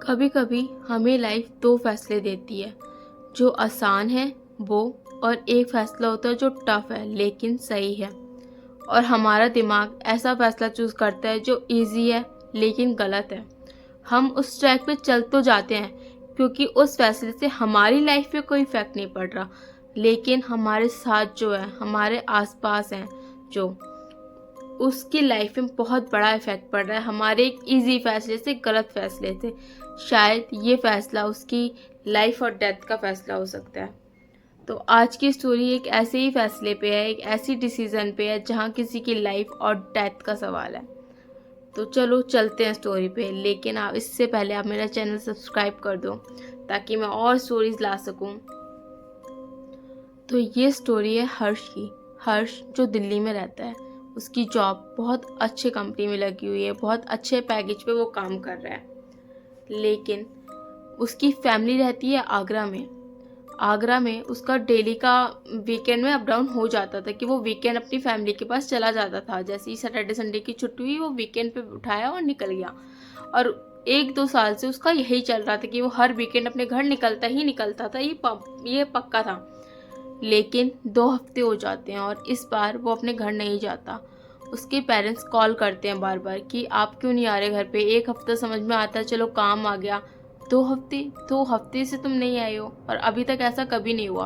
कभी कभी हमें लाइफ दो फैसले देती है, जो आसान है वो, और एक फैसला होता है जो टफ है लेकिन सही है। और हमारा दिमाग ऐसा फैसला चूज करता है जो इजी है लेकिन गलत है। हम उस ट्रैक पे चल तो जाते हैं क्योंकि उस फैसले से हमारी लाइफ पे कोई इफेक्ट नहीं पड़ रहा, लेकिन हमारे साथ जो है, हमारे आसपास हैं जो, उसकी लाइफ में बहुत बड़ा इफेक्ट पड़ रहा है हमारे एक इजी फैसले से, गलत फैसले से। शायद ये फैसला उसकी लाइफ और डेथ का फैसला हो सकता है। तो आज की स्टोरी एक ऐसे ही फैसले पे है, एक ऐसी डिसीजन पे है जहाँ किसी की लाइफ और डेथ का सवाल है। तो चलो चलते हैं स्टोरी पे, लेकिन आप इससे पहले आप मेरा चैनल सब्सक्राइब कर दो ताकि मैं और स्टोरीज ला सकूं। तो ये स्टोरी है हर्ष की। हर्ष जो दिल्ली में रहता है, उसकी जॉब बहुत अच्छे कंपनी में लगी हुई है, बहुत अच्छे पैकेज पे वो काम कर रहा है, लेकिन उसकी फैमिली रहती है आगरा में। आगरा में उसका डेली का वीकेंड में अप डाउन हो जाता था कि वो वीकेंड अपनी फैमिली के पास चला जाता था। जैसे ही सैटरडे संडे की छुट्टी हुई, वो वीकेंड पे उठाया और निकल गया। और 1-2 साल से उसका यही चल रहा था कि वो हर वीकेंड अपने घर निकलता ही निकलता था, ये पक्का था। लेकिन 2 हफ्ते हो जाते हैं और इस बार वो अपने घर नहीं जाता। उसके पेरेंट्स कॉल करते हैं बार बार कि आप क्यों नहीं आ रहे घर पे। 1 हफ्ता समझ में आता है, चलो काम आ गया। 2 हफ्ते से तुम नहीं आए हो और अभी तक ऐसा कभी नहीं हुआ।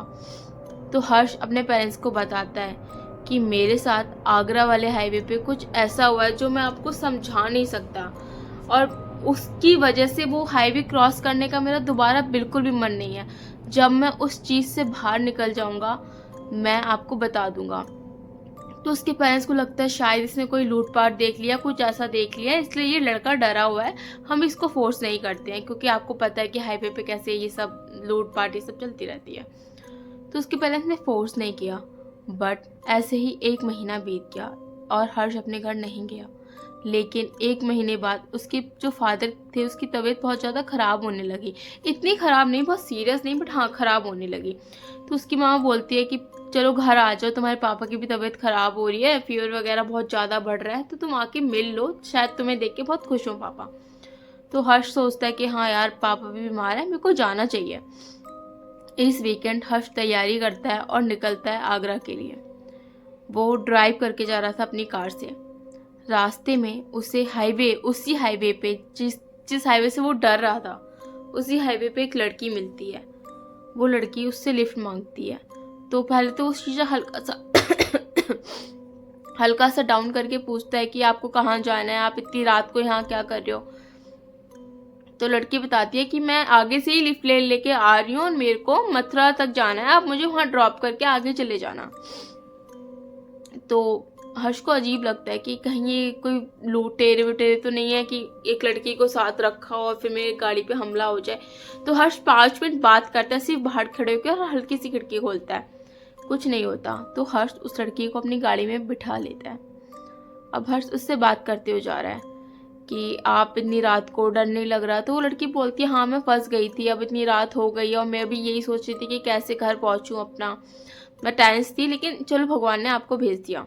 तो हर्ष अपने पेरेंट्स को बताता है कि मेरे साथ आगरा वाले हाईवे पे कुछ ऐसा हुआ है जो मैं आपको समझा नहीं सकता, और उसकी वजह से वो हाईवे क्रॉस करने का मेरा दोबारा बिल्कुल भी मन नहीं है। जब मैं उस चीज़ से बाहर निकल जाऊंगा मैं आपको बता दूंगा। तो उसके पेरेंट्स को लगता है शायद इसने कोई लूटपाट देख लिया, कुछ ऐसा देख लिया, इसलिए ये लड़का डरा हुआ है। हम इसको फोर्स नहीं करते हैं क्योंकि आपको पता है कि हाईवे पे कैसे ये सब लूटपाट ये सब चलती रहती है। तो उसके पेरेंट्स ने फोर्स नहीं किया। बट ऐसे ही 1 महीना बीत गया और हर्ष अपने घर नहीं गया। लेकिन 1 महीने बाद उसके जो फादर थे, उसकी तबीयत बहुत ज़्यादा ख़राब होने लगी। इतनी ख़राब नहीं, बहुत सीरियस नहीं, बट हाँ ख़राब होने लगी। तो उसकी माँ बोलती है कि चलो घर आ जाओ, तुम्हारे पापा की भी तबीयत ख़राब हो रही है, फीवर वगैरह बहुत ज़्यादा बढ़ रहा है, तो तुम आके मिल लो, शायद तुम्हें देख के बहुत खुश हो पापा। तो हर्ष सोचता है कि हाँ यार, पापा भी बीमार है, मेरे को जाना चाहिए। इस वीकेंड हर्ष तैयारी करता है और निकलता है आगरा के लिए। वो ड्राइव करके जा रहा था अपनी कार से। रास्ते में उसी हाईवे पे जिस जिस हाईवे से वो डर रहा था, उसी हाईवे पे एक लड़की मिलती है। वो लड़की उससे लिफ्ट मांगती है। तो पहले तो वो शीशा हल्का सा डाउन करके पूछता है कि आपको कहाँ जाना है, आप इतनी रात को यहाँ क्या कर रहे हो। तो लड़की बताती है कि मैं आगे से ही लिफ्ट लेके आ रही हूँ और मेरे को मथुरा तक जाना है, आप मुझे वहाँ ड्रॉप करके आगे चले जाना। तो हर्ष को अजीब लगता है कि कहीं ये कोई लुटेरे वुटेरे तो नहीं है कि एक लड़की को साथ रखा हो और फिर मेरी गाड़ी पे हमला हो जाए। तो हर्ष 5 मिनट बात करता है, सिर्फ बाहर खड़े होकर, और हल्की सी खिड़की खोलता है, कुछ नहीं होता। तो हर्ष उस लड़की को अपनी गाड़ी में बिठा लेता है। अब हर्ष उससे बात करते हुए जा रहा है कि आप इतनी रात को डर नहीं लग रहा। तो वो लड़की बोलती है हाँ मैं फंस गई थी, अब इतनी रात हो गई और मैं अभी यही सोच रही थी कि कैसे घर पहुंचूं अपना। मैं टेंस थी, लेकिन चलो भगवान ने आपको भेज दिया।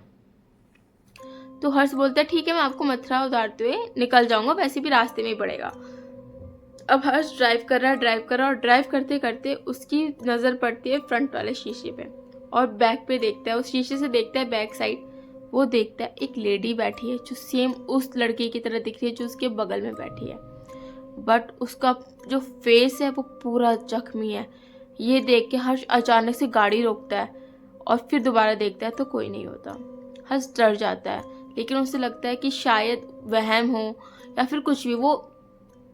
तो हर्ष बोलता है ठीक है, मैं आपको मथुरा उतारते हुए निकल जाऊंगा, वैसे भी रास्ते में ही पड़ेगा। अब हर्ष ड्राइव कर रहा और ड्राइव करते करते उसकी नज़र पड़ती है फ्रंट वाले शीशे पे, और बैक पे देखता है, उस शीशे से देखता है बैक साइड। वो देखता है एक लेडी बैठी है जो सेम उस लड़के की तरह दिख रही है जो उसके बगल में बैठी है, बट उसका जो फेस है वो पूरा जख्मी है। ये देख के हर्ष अचानक से गाड़ी रोकता है और फिर दोबारा देखता है तो कोई नहीं होता। हर्ष डर जाता है, लेकिन उसे लगता है कि शायद वहम हो या फिर कुछ भी, वो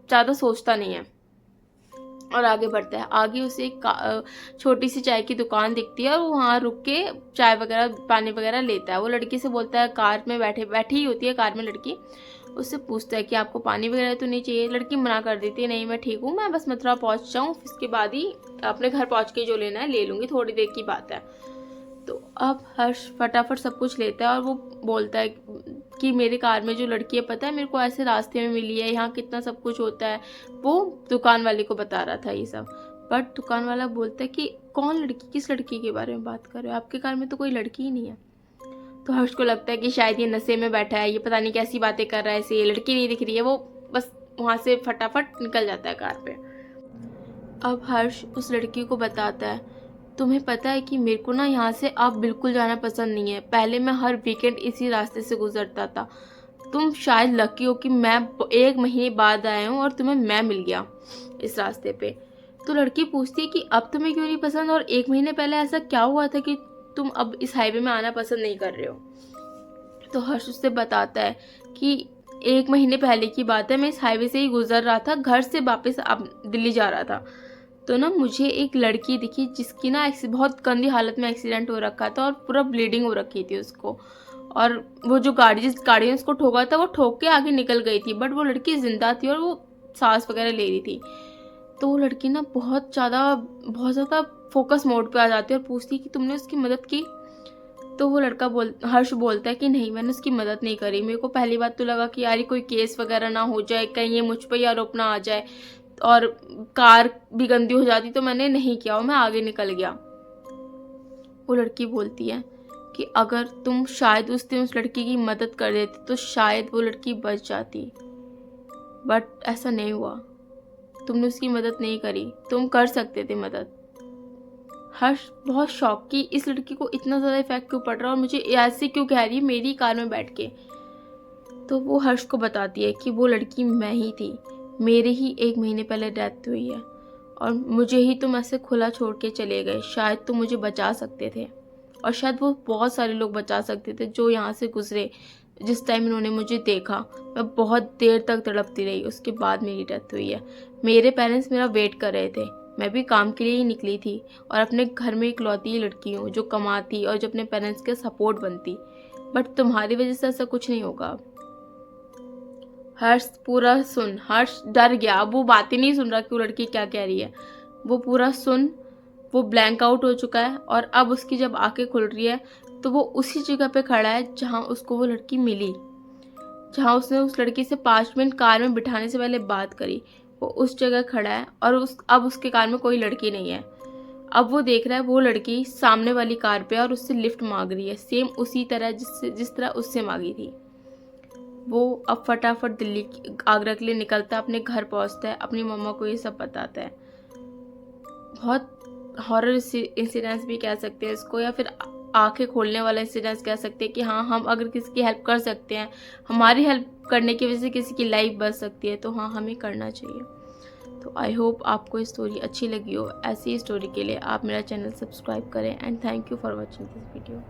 ज़्यादा सोचता नहीं है और आगे बढ़ता है। आगे उसे एक छोटी सी चाय की दुकान दिखती है और वो वहाँ रुक के चाय वगैरह पानी वगैरह लेता है। वो लड़की से बोलता है, कार में बैठी ही होती है कार में लड़की, उससे पूछता है कि आपको पानी वगैरह तो नहीं चाहिए। लड़की मना कर देती है, नहीं मैं ठीक हूँ, मैं बस मथुरा पहुँच जाऊँ, इसके बाद ही अपने घर पहुँच के जो लेना है ले लूँगी, थोड़ी देर की बात है। तो अब हर्ष फटाफट सब कुछ लेता है और वो बोलता है कि मेरे कार में जो लड़की है, पता है मेरे को ऐसे रास्ते में मिली है, यहाँ कितना सब कुछ होता है। वो दुकान वाले को बता रहा था ये सब, बट दुकान वाला बोलता है कि कौन लड़की, किस लड़की के बारे में बात कर रहे हो, आपके कार में तो कोई लड़की ही नहीं है। तो हर्ष को लगता है कि शायद ये नशे में बैठा है, ये पता नहीं कैसी बातें कर रहा है, इसे ये लड़की नहीं दिख रही है, वो बस वहाँ से फटाफट निकल जाता है कार पे। अब हर्ष उस लड़की को बताता है, तुम्हें पता है कि मेरे को ना यहाँ से अब बिल्कुल जाना पसंद नहीं है। पहले मैं हर वीकेंड इसी रास्ते से गुजरता था। तुम शायद लकी हो कि मैं 1 महीने बाद आया हूँ और तुम्हें मैं मिल गया इस रास्ते पे। तो लड़की पूछती है कि अब तुम्हें क्यों नहीं पसंद, और 1 महीने पहले ऐसा क्या हुआ था कि तुम अब इस हाईवे में आना पसंद नहीं कर रहे हो। तो हर्ष उससे बताता है कि 1 महीने पहले की बात है, मैं इस हाईवे से ही गुजर रहा था, घर से वापस अब दिल्ली जा रहा था। तो ना मुझे एक लड़की दिखी जिसकी ना बहुत गंदी हालत में एक्सीडेंट हो रखा था और पूरा ब्लीडिंग हो रखी थी उसको, और वो जो जिस गाड़ी ने उसको ठोका था वो ठोक के आगे निकल गई थी, बट वो लड़की जिंदा थी और वो सांस वगैरह ले रही थी। तो वो लड़की ना बहुत ज़्यादा फोकस मोड पे आ जाती है और पूछती है कि तुमने उसकी मदद की। तो वो हर्ष बोलता है कि नहीं, मैंने उसकी मदद नहीं करी। मेरे को पहली बात तो लगा कि यार कोई केस वगैरह ना हो जाए, कहीं ये मुझ पर ही आरोप ना आ जाए और कार भी गंदी हो जाती, तो मैंने नहीं किया और मैं आगे निकल गया। वो लड़की बोलती है कि अगर तुम शायद उस दिन उस लड़की की मदद कर देते तो शायद वो लड़की बच जाती, बट ऐसा नहीं हुआ। तुमने उसकी मदद नहीं करी, तुम कर सकते थे मदद। हर्ष बहुत शौक कि इस लड़की को इतना ज़्यादा इफेक्ट क्यों पड़ रहा है और मुझे ऐसे क्यों कह रही है मेरी कार में बैठ के। तो वो हर्ष को बताती है कि वो लड़की मैं ही थी, मेरे ही 1 महीने पहले डेथ हुई है और मुझे ही तुम ऐसे खुला छोड़ के चले गए। शायद तुम मुझे बचा सकते थे और शायद वो बहुत सारे लोग बचा सकते थे जो यहाँ से गुजरे। जिस टाइम इन्होंने मुझे देखा मैं बहुत देर तक तड़पती रही, उसके बाद मेरी डेथ हुई है। मेरे पेरेंट्स मेरा वेट कर रहे थे, मैं भी काम के लिए ही निकली थी और अपने घर में इकलौती लड़की हूँ जो कमाती और जो अपने पेरेंट्स के सपोर्ट बनती, बट तुम्हारी वजह से ऐसा कुछ नहीं होगा। हर्ष डर गया, अब वो बात ही नहीं सुन रहा कि वो लड़की क्या कह रही है। वो ब्लैंक आउट हो चुका है और अब उसकी जब आंखें खुल रही है तो वो उसी जगह पे खड़ा है जहाँ उसको वो लड़की मिली, जहाँ उसने उस लड़की से 5 मिनट कार में बिठाने से पहले बात करी। वो उस जगह खड़ा है और अब उसके कार में कोई लड़की नहीं है। अब वो देख रहा है वो लड़की सामने वाली कार पे और उससे लिफ्ट मांग रही है, सेम उसी तरह जिस तरह उससे मांगी थी। वो अब फटाफट आगरा के लिए निकलता है, अपने घर पहुंचता है, अपनी मम्मा को ये सब बताता है। बहुत हॉरर इंसिडेंस भी कह सकते हैं इसको, या फिर आंखें खोलने वाला इंसिडेंस कह सकते हैं कि हाँ, हम अगर किसी की हेल्प कर सकते हैं, हमारी हेल्प करने की वजह से किसी की लाइफ बच सकती है, तो हाँ, हमें करना चाहिए। तो आई होप आपको ये स्टोरी अच्छी लगी हो। ऐसी स्टोरी के लिए आप मेरा चैनल सब्सक्राइब करें and thank you for watching this video.